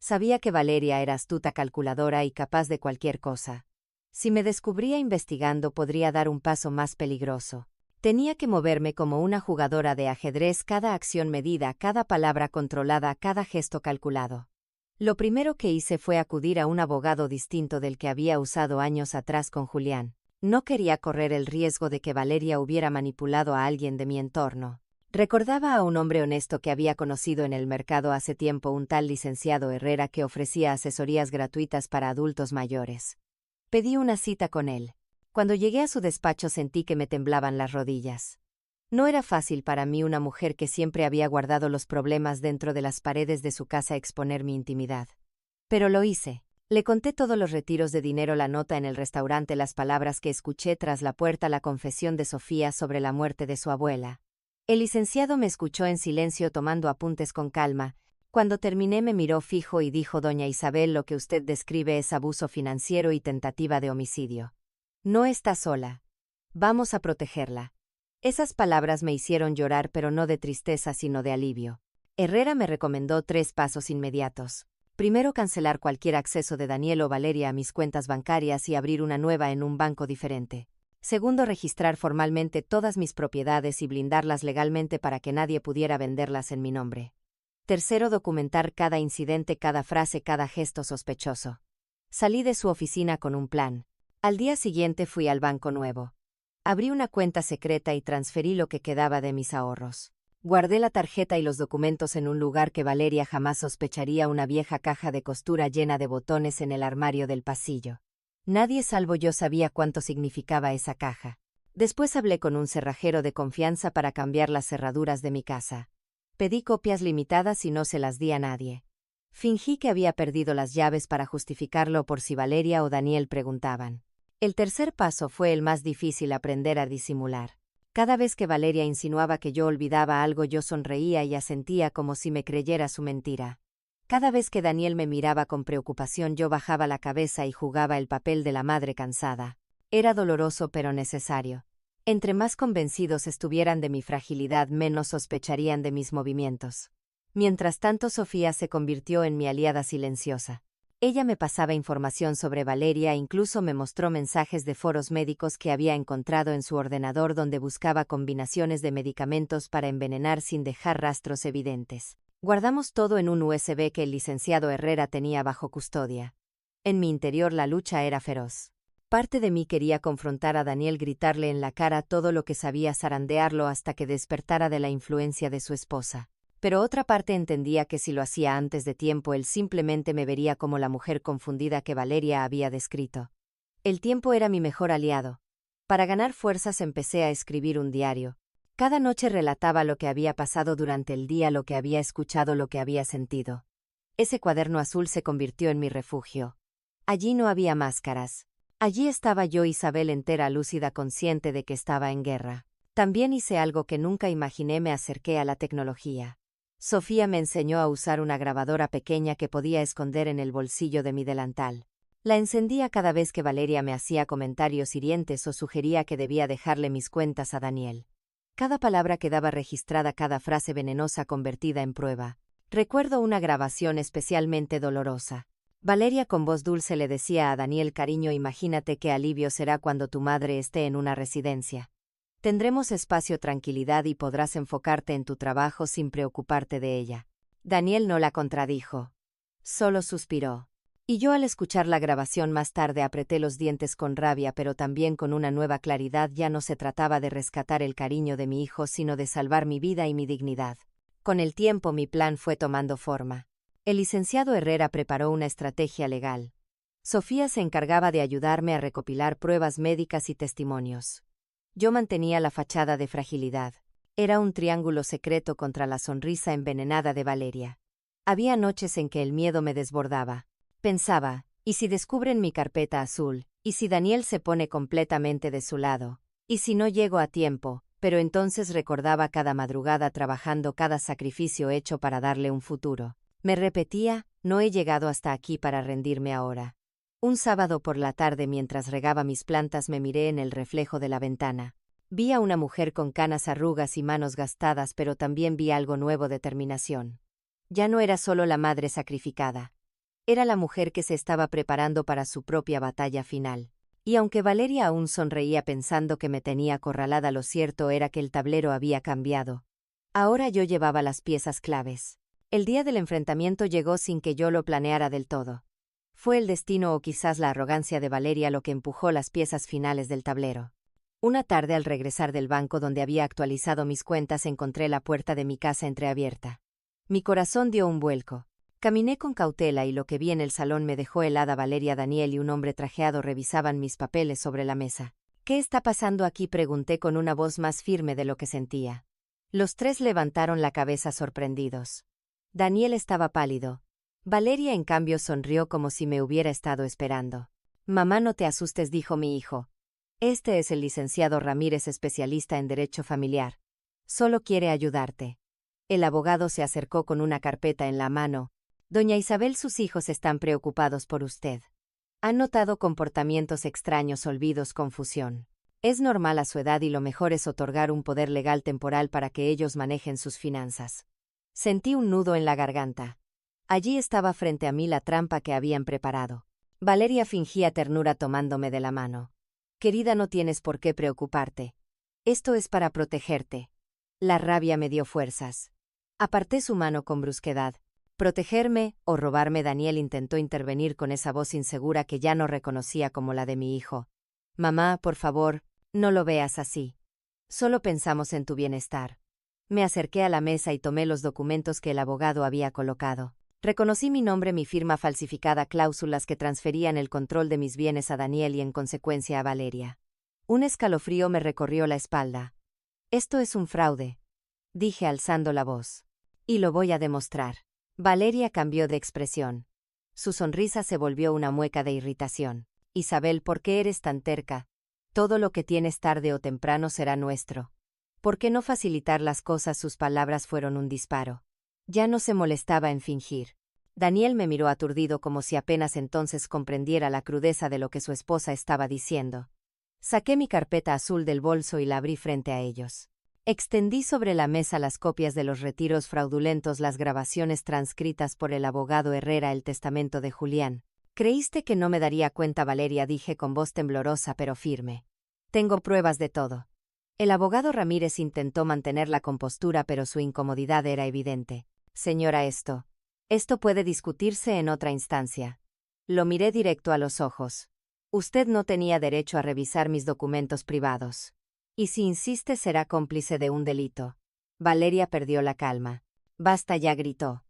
Sabía que Valeria era astuta, calculadora y capaz de cualquier cosa. Si me descubría investigando, podría dar un paso más peligroso. Tenía que moverme como una jugadora de ajedrez: cada acción medida, cada palabra controlada, cada gesto calculado. Lo primero que hice fue acudir a un abogado distinto del que había usado años atrás con Julián. No quería correr el riesgo de que Valeria hubiera manipulado a alguien de mi entorno. Recordaba a un hombre honesto que había conocido en el mercado hace tiempo, un tal licenciado Herrera, que ofrecía asesorías gratuitas para adultos mayores. Pedí una cita con él. Cuando llegué a su despacho sentí que me temblaban las rodillas. No era fácil para mí, una mujer que siempre había guardado los problemas dentro de las paredes de su casa, exponer mi intimidad. Pero lo hice. Le conté todos los retiros de dinero, la nota en el restaurante, las palabras que escuché tras la puerta, la confesión de Sofía sobre la muerte de su abuela. El licenciado me escuchó en silencio tomando apuntes con calma. Cuando terminé me miró fijo y dijo: Doña Isabel, lo que usted describe es abuso financiero y tentativa de homicidio. No está sola. Vamos a protegerla. Esas palabras me hicieron llorar, pero no de tristeza sino de alivio. Herrera me recomendó 3 pasos inmediatos. Primero, cancelar cualquier acceso de Daniel o Valeria a mis cuentas bancarias y abrir una nueva en un banco diferente. Segundo, registrar formalmente todas mis propiedades y blindarlas legalmente para que nadie pudiera venderlas en mi nombre. Tercero, documentar cada incidente, cada frase, cada gesto sospechoso. Salí de su oficina con un plan. Al día siguiente fui al banco nuevo. Abrí una cuenta secreta y transferí lo que quedaba de mis ahorros. Guardé la tarjeta y los documentos en un lugar que Valeria jamás sospecharía: una vieja caja de costura llena de botones en el armario del pasillo. Nadie salvo yo sabía cuánto significaba esa caja. Después hablé con un cerrajero de confianza para cambiar las cerraduras de mi casa. Pedí copias limitadas y no se las di a nadie. Fingí que había perdido las llaves para justificarlo por si Valeria o Daniel preguntaban. El tercer paso fue el más difícil: aprender a disimular. Cada vez que Valeria insinuaba que yo olvidaba algo, yo sonreía y asentía como si me creyera su mentira. Cada vez que Daniel me miraba con preocupación, yo bajaba la cabeza y jugaba el papel de la madre cansada. Era doloroso pero necesario. Entre más convencidos estuvieran de mi fragilidad, menos sospecharían de mis movimientos. Mientras tanto, Sofía se convirtió en mi aliada silenciosa. Ella me pasaba información sobre Valeria e incluso me mostró mensajes de foros médicos que había encontrado en su ordenador, donde buscaba combinaciones de medicamentos para envenenar sin dejar rastros evidentes. Guardamos todo en un USB que el licenciado Herrera tenía bajo custodia. En mi interior la lucha era feroz. Parte de mí quería confrontar a Daniel, gritarle en la cara todo lo que sabía, zarandearlo hasta que despertara de la influencia de su esposa. Pero otra parte entendía que si lo hacía antes de tiempo, él simplemente me vería como la mujer confundida que Valeria había descrito. El tiempo era mi mejor aliado. Para ganar fuerzas empecé a escribir un diario. Cada noche relataba lo que había pasado durante el día, lo que había escuchado, lo que había sentido. Ese cuaderno azul se convirtió en mi refugio. Allí no había máscaras. Allí estaba yo, Isabel, entera, lúcida, consciente de que estaba en guerra. También hice algo que nunca imaginé: me acerqué a la tecnología. Sofía me enseñó a usar una grabadora pequeña que podía esconder en el bolsillo de mi delantal. La encendía cada vez que Valeria me hacía comentarios hirientes o sugería que debía dejarle mis cuentas a Daniel. Cada palabra quedaba registrada, cada frase venenosa convertida en prueba. Recuerdo una grabación especialmente dolorosa. Valeria con voz dulce le decía a Daniel: cariño, imagínate qué alivio será cuando tu madre esté en una residencia. Tendremos espacio, tranquilidad y podrás enfocarte en tu trabajo sin preocuparte de ella. Daniel no la contradijo. Solo suspiró. Y yo, al escuchar la grabación más tarde, apreté los dientes con rabia, pero también con una nueva claridad. Ya no se trataba de rescatar el cariño de mi hijo, sino de salvar mi vida y mi dignidad. Con el tiempo mi plan fue tomando forma. El licenciado Herrera preparó una estrategia legal. Sofía se encargaba de ayudarme a recopilar pruebas médicas y testimonios. Yo mantenía la fachada de fragilidad. Era un triángulo secreto contra la sonrisa envenenada de Valeria. Había noches en que el miedo me desbordaba. Pensaba: ¿y si descubren mi carpeta azul? ¿Y si Daniel se pone completamente de su lado? ¿Y si no llego a tiempo? Pero entonces recordaba cada madrugada trabajando, cada sacrificio hecho para darle un futuro. Me repetía: no he llegado hasta aquí para rendirme ahora. Un sábado por la tarde, mientras regaba mis plantas, me miré en el reflejo de la ventana. Vi a una mujer con canas, arrugas y manos gastadas, pero también vi algo nuevo: determinación. Ya no era solo la madre sacrificada. Era la mujer que se estaba preparando para su propia batalla final. Y aunque Valeria aún sonreía pensando que me tenía acorralada, lo cierto era que el tablero había cambiado. Ahora yo llevaba las piezas claves. El día del enfrentamiento llegó sin que yo lo planeara del todo. Fue el destino o quizás la arrogancia de Valeria lo que empujó las piezas finales del tablero. Una tarde, al regresar del banco donde había actualizado mis cuentas, encontré la puerta de mi casa entreabierta. Mi corazón dio un vuelco. Caminé con cautela y lo que vi en el salón me dejó helada. Valeria, Daniel y un hombre trajeado revisaban mis papeles sobre la mesa. ¿Qué está pasando aquí?, pregunté con una voz más firme de lo que sentía. Los tres levantaron la cabeza sorprendidos. Daniel estaba pálido. Valeria, en cambio, sonrió como si me hubiera estado esperando. Mamá, no te asustes, dijo mi hijo. Este es el licenciado Ramírez, especialista en derecho familiar. Solo quiere ayudarte. El abogado se acercó con una carpeta en la mano. Doña Isabel, sus hijos están preocupados por usted. Han notado comportamientos extraños, olvidos, confusión. Es normal a su edad y lo mejor es otorgar un poder legal temporal para que ellos manejen sus finanzas. Sentí un nudo en la garganta. Allí estaba frente a mí la trampa que habían preparado. Valeria fingía ternura tomándome de la mano. Querida, no tienes por qué preocuparte. Esto es para protegerte. La rabia me dio fuerzas. Aparté su mano con brusquedad. ¿Protegerme o robarme? Daniel intentó intervenir con esa voz insegura que ya no reconocía como la de mi hijo. Mamá, por favor, no lo veas así. Solo pensamos en tu bienestar. Me acerqué a la mesa y tomé los documentos que el abogado había colocado. Reconocí mi nombre, mi firma falsificada, cláusulas que transferían el control de mis bienes a Daniel y en consecuencia a Valeria. Un escalofrío me recorrió la espalda. Esto es un fraude, dije alzando la voz. Y lo voy a demostrar. Valeria cambió de expresión. Su sonrisa se volvió una mueca de irritación. Isabel, ¿por qué eres tan terca? Todo lo que tienes tarde o temprano será nuestro. ¿Por qué no facilitar las cosas? Sus palabras fueron un disparo. Ya no se molestaba en fingir. Daniel me miró aturdido como si apenas entonces comprendiera la crudeza de lo que su esposa estaba diciendo. Saqué mi carpeta azul del bolso y la abrí frente a ellos. Extendí sobre la mesa las copias de los retiros fraudulentos, las grabaciones transcritas por el abogado Herrera, el testamento de Julián. ¿Creíste que no me daría cuenta, Valeria?, dije con voz temblorosa pero firme. Tengo pruebas de todo. El abogado Ramírez intentó mantener la compostura, pero su incomodidad era evidente. Señora, esto puede discutirse en otra instancia. Lo miré directo a los ojos. Usted no tenía derecho a revisar mis documentos privados. Y si insiste, será cómplice de un delito. Valeria perdió la calma. Basta ya, gritó.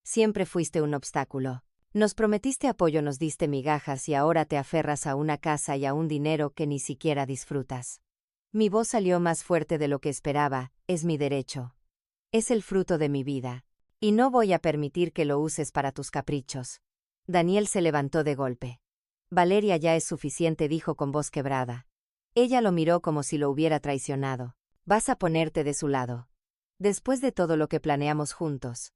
Siempre fuiste un obstáculo. Nos prometiste apoyo, nos diste migajas y ahora te aferras a una casa y a un dinero que ni siquiera disfrutas. Mi voz salió más fuerte de lo que esperaba. Es mi derecho. Es el fruto de mi vida. Y no voy a permitir que lo uses para tus caprichos. Daniel se levantó de golpe. Valeria, ya es suficiente, dijo con voz quebrada. Ella lo miró como si lo hubiera traicionado. Vas a ponerte de su lado. Después de todo lo que planeamos juntos.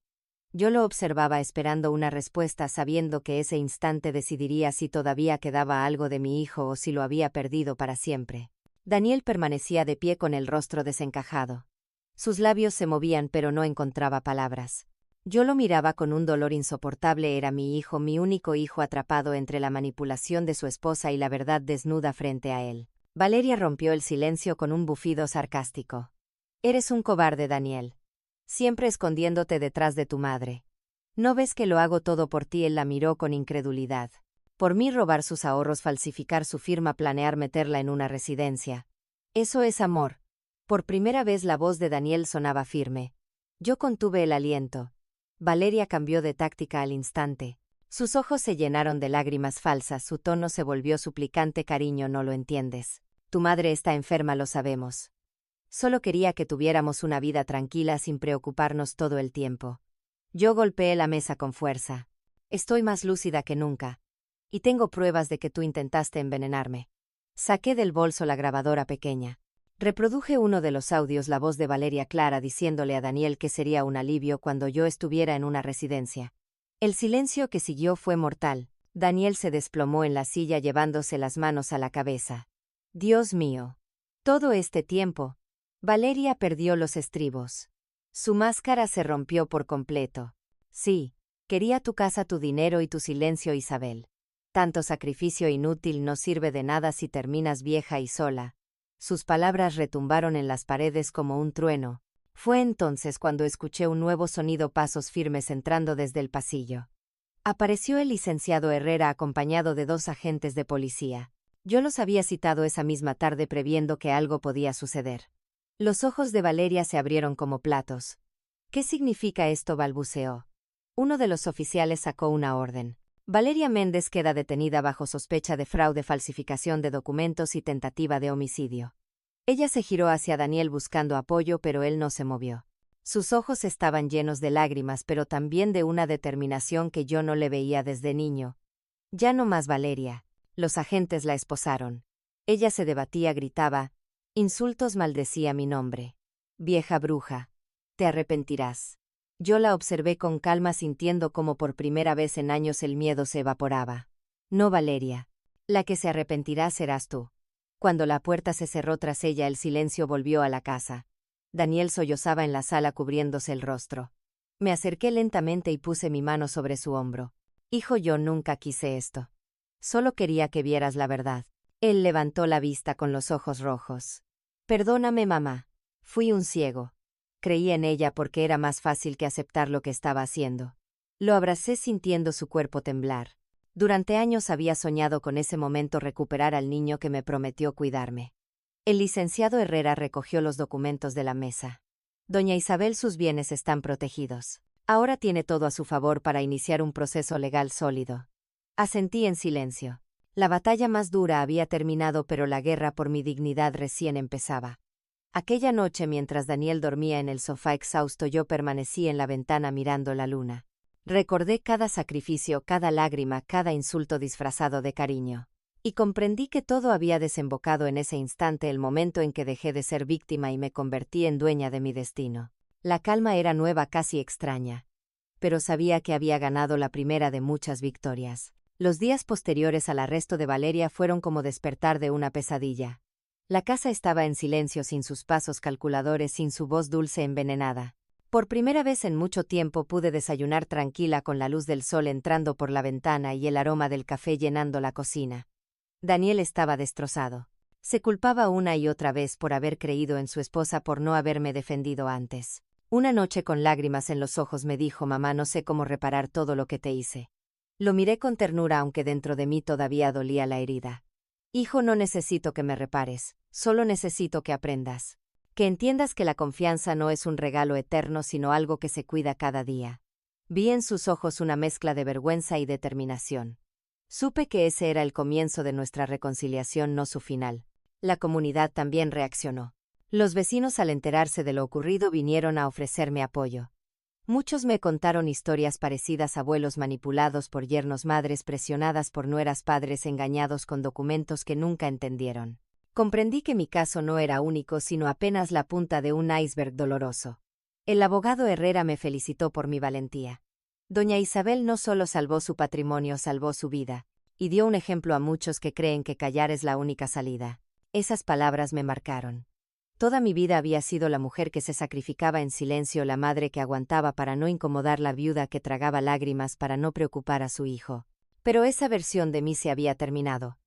Yo lo observaba esperando una respuesta, sabiendo que ese instante decidiría si todavía quedaba algo de mi hijo o si lo había perdido para siempre. Daniel permanecía de pie con el rostro desencajado. Sus labios se movían pero no encontraba palabras. Yo lo miraba con un dolor insoportable. Era mi hijo, mi único hijo, atrapado entre la manipulación de su esposa y la verdad desnuda frente a él. Valeria rompió el silencio con un bufido sarcástico. Eres un cobarde, Daniel. Siempre escondiéndote detrás de tu madre. ¿No ves que lo hago todo por ti? Él la miró con incredulidad. Por mí, robar sus ahorros, falsificar su firma, planear meterla en una residencia. Eso es amor. Por primera vez la voz de Daniel sonaba firme. Yo contuve el aliento. Valeria cambió de táctica al instante. Sus ojos se llenaron de lágrimas falsas, su tono se volvió suplicante. Cariño, no lo entiendes. Tu madre está enferma, lo sabemos. Solo quería que tuviéramos una vida tranquila sin preocuparnos todo el tiempo. Yo golpeé la mesa con fuerza. Estoy más lúcida que nunca. Y tengo pruebas de que tú intentaste envenenarme. Saqué del bolso la grabadora pequeña. Reproduje uno de los audios, la voz de Valeria clara diciéndole a Daniel que sería un alivio cuando yo estuviera en una residencia. El silencio que siguió fue mortal. Daniel se desplomó en la silla llevándose las manos a la cabeza. Dios mío. Todo este tiempo. Valeria perdió los estribos. Su máscara se rompió por completo. Sí, quería tu casa, tu dinero y tu silencio, Isabel. Tanto sacrificio inútil no sirve de nada si terminas vieja y sola. Sus palabras retumbaron en las paredes como un trueno. Fue entonces cuando escuché un nuevo sonido, pasos firmes entrando desde el pasillo. Apareció el licenciado Herrera acompañado de 2 agentes de policía. Yo los había citado esa misma tarde previendo que algo podía suceder. Los ojos de Valeria se abrieron como platos. ¿Qué significa esto?, balbuceó. Uno de los oficiales sacó una orden. Valeria Méndez queda detenida bajo sospecha de fraude, falsificación de documentos y tentativa de homicidio. Ella se giró hacia Daniel buscando apoyo, pero él no se movió. Sus ojos estaban llenos de lágrimas, pero también de una determinación que yo no le veía desde niño. Ya no más Valeria. Los agentes la esposaron. Ella se debatía, gritaba. Insultos, maldecía mi nombre. Vieja bruja. Te arrepentirás. Yo la observé con calma, sintiendo como por primera vez en años el miedo se evaporaba. No, Valeria. La que se arrepentirá serás tú. Cuando la puerta se cerró tras ella, el silencio volvió a la casa. Daniel sollozaba en la sala cubriéndose el rostro. Me acerqué lentamente y puse mi mano sobre su hombro. Hijo, yo nunca quise esto. Solo quería que vieras la verdad. Él levantó la vista con los ojos rojos. Perdóname, mamá. Fui un ciego. Creí en ella porque era más fácil que aceptar lo que estaba haciendo. Lo abracé sintiendo su cuerpo temblar. Durante años había soñado con ese momento, recuperar al niño que me prometió cuidarme. El licenciado Herrera recogió los documentos de la mesa. Doña Isabel, sus bienes están protegidos. Ahora tiene todo a su favor para iniciar un proceso legal sólido. Asentí en silencio. La batalla más dura había terminado, pero la guerra por mi dignidad recién empezaba. Aquella noche, mientras Daniel dormía en el sofá exhausto, yo permanecí en la ventana mirando la luna. Recordé cada sacrificio, cada lágrima, cada insulto disfrazado de cariño. Y comprendí que todo había desembocado en ese instante, el momento en que dejé de ser víctima y me convertí en dueña de mi destino. La calma era nueva, casi extraña. Pero sabía que había ganado la primera de muchas victorias. Los días posteriores al arresto de Valeria fueron como despertar de una pesadilla. La casa estaba en silencio, sin sus pasos calculadores, sin su voz dulce envenenada. Por primera vez en mucho tiempo pude desayunar tranquila, con la luz del sol entrando por la ventana y el aroma del café llenando la cocina. Daniel estaba destrozado. Se culpaba una y otra vez por haber creído en su esposa, por no haberme defendido antes. Una noche, con lágrimas en los ojos, me dijo: mamá, no sé cómo reparar todo lo que te hice. Lo miré con ternura, aunque dentro de mí todavía dolía la herida. Hijo, no necesito que me repares, solo necesito que aprendas. Que entiendas que la confianza no es un regalo eterno, sino algo que se cuida cada día. Vi en sus ojos una mezcla de vergüenza y determinación. Supe que ese era el comienzo de nuestra reconciliación, no su final. La comunidad también reaccionó. Los vecinos, al enterarse de lo ocurrido, vinieron a ofrecerme apoyo. Muchos me contaron historias parecidas: abuelos manipulados por yernos, madres presionadas por nueras, padres engañados con documentos que nunca entendieron. Comprendí que mi caso no era único, sino apenas la punta de un iceberg doloroso. El abogado Herrera me felicitó por mi valentía. Doña Isabel no solo salvó su patrimonio, salvó su vida, y dio un ejemplo a muchos que creen que callar es la única salida. Esas palabras me marcaron. Toda mi vida había sido la mujer que se sacrificaba en silencio, la madre que aguantaba para no incomodar, la viuda que tragaba lágrimas para no preocupar a su hijo. Pero esa versión de mí se había terminado.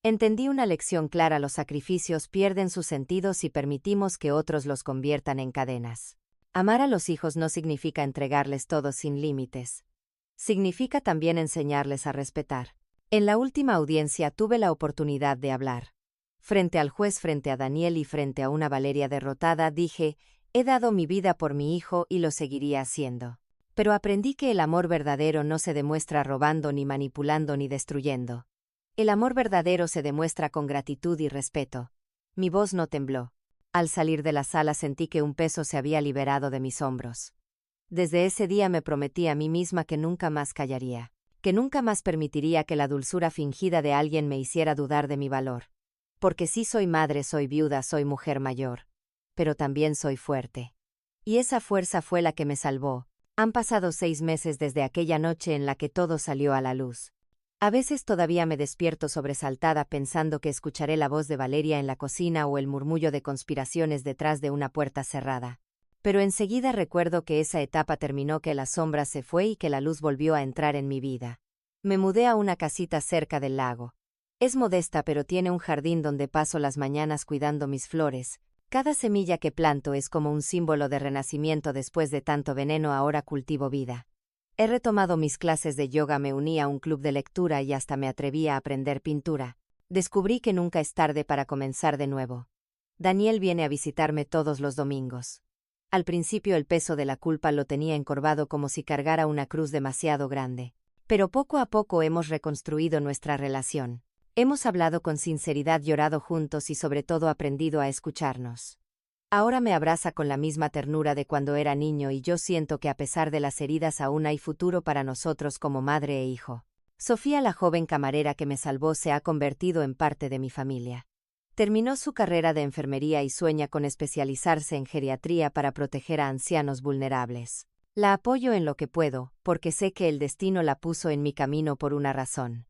Entendí una lección clara: los sacrificios pierden su sentido si permitimos que otros los conviertan en cadenas. Amar a los hijos no significa entregarles todo sin límites. Significa también enseñarles a respetar. En la última audiencia tuve la oportunidad de hablar. Frente al juez, frente a Daniel y frente a una Valeria derrotada, dije: he dado mi vida por mi hijo y lo seguiría haciendo. Pero aprendí que el amor verdadero no se demuestra robando, ni manipulando, ni destruyendo. El amor verdadero se demuestra con gratitud y respeto. Mi voz no tembló. Al salir de la sala sentí que un peso se había liberado de mis hombros. Desde ese día me prometí a mí misma que nunca más callaría, que nunca más permitiría que la dulzura fingida de alguien me hiciera dudar de mi valor. Porque sí, soy madre, soy viuda, soy mujer mayor. Pero también soy fuerte. Y esa fuerza fue la que me salvó. Han pasado 6 meses desde aquella noche en la que todo salió a la luz. A veces todavía me despierto sobresaltada pensando que escucharé la voz de Valeria en la cocina o el murmullo de conspiraciones detrás de una puerta cerrada. Pero enseguida recuerdo que esa etapa terminó, que la sombra se fue y que la luz volvió a entrar en mi vida. Me mudé a una casita cerca del lago. Es modesta, pero tiene un jardín donde paso las mañanas cuidando mis flores. Cada semilla que planto es como un símbolo de renacimiento después de tanto veneno. Ahora cultivo vida. He retomado mis clases de yoga, me uní a un club de lectura y hasta me atreví a aprender pintura. Descubrí que nunca es tarde para comenzar de nuevo. Daniel viene a visitarme todos los domingos. Al principio el peso de la culpa lo tenía encorvado, como si cargara una cruz demasiado grande. Pero poco a poco hemos reconstruido nuestra relación. Hemos hablado con sinceridad, llorado juntos y sobre todo aprendido a escucharnos. Ahora me abraza con la misma ternura de cuando era niño y yo siento que a pesar de las heridas aún hay futuro para nosotros como madre e hijo. Sofía, la joven camarera que me salvó, se ha convertido en parte de mi familia. Terminó su carrera de enfermería y sueña con especializarse en geriatría para proteger a ancianos vulnerables. La apoyo en lo que puedo, porque sé que el destino la puso en mi camino por una razón.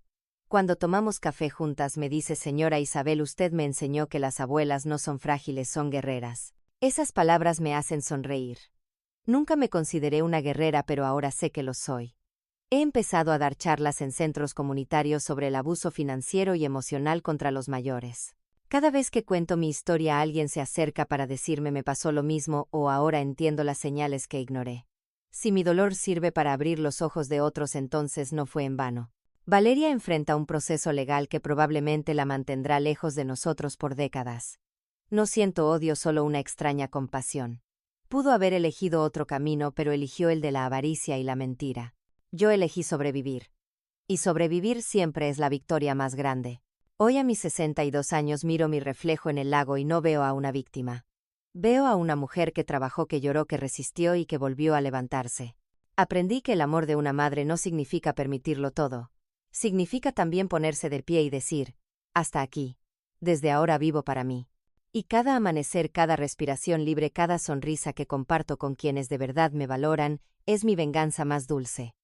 Cuando tomamos café juntas me dice: señora Isabel, usted me enseñó que las abuelas no son frágiles, son guerreras. Esas palabras me hacen sonreír. Nunca me consideré una guerrera, pero ahora sé que lo soy. He empezado a dar charlas en centros comunitarios sobre el abuso financiero y emocional contra los mayores. Cada vez que cuento mi historia, alguien se acerca para decirme: me pasó lo mismo, o ahora entiendo las señales que ignoré. Si mi dolor sirve para abrir los ojos de otros, entonces no fue en vano. Valeria enfrenta un proceso legal que probablemente la mantendrá lejos de nosotros por décadas. No siento odio, solo una extraña compasión. Pudo haber elegido otro camino, pero eligió el de la avaricia y la mentira. Yo elegí sobrevivir. Y sobrevivir siempre es la victoria más grande. Hoy, a mis 62 años, miro mi reflejo en el lago y no veo a una víctima. Veo a una mujer que trabajó, que lloró, que resistió y que volvió a levantarse. Aprendí que el amor de una madre no significa permitirlo todo. Significa también ponerse de pie y decir: hasta aquí. Desde ahora vivo para mí. Y cada amanecer, cada respiración libre, cada sonrisa que comparto con quienes de verdad me valoran, es mi venganza más dulce.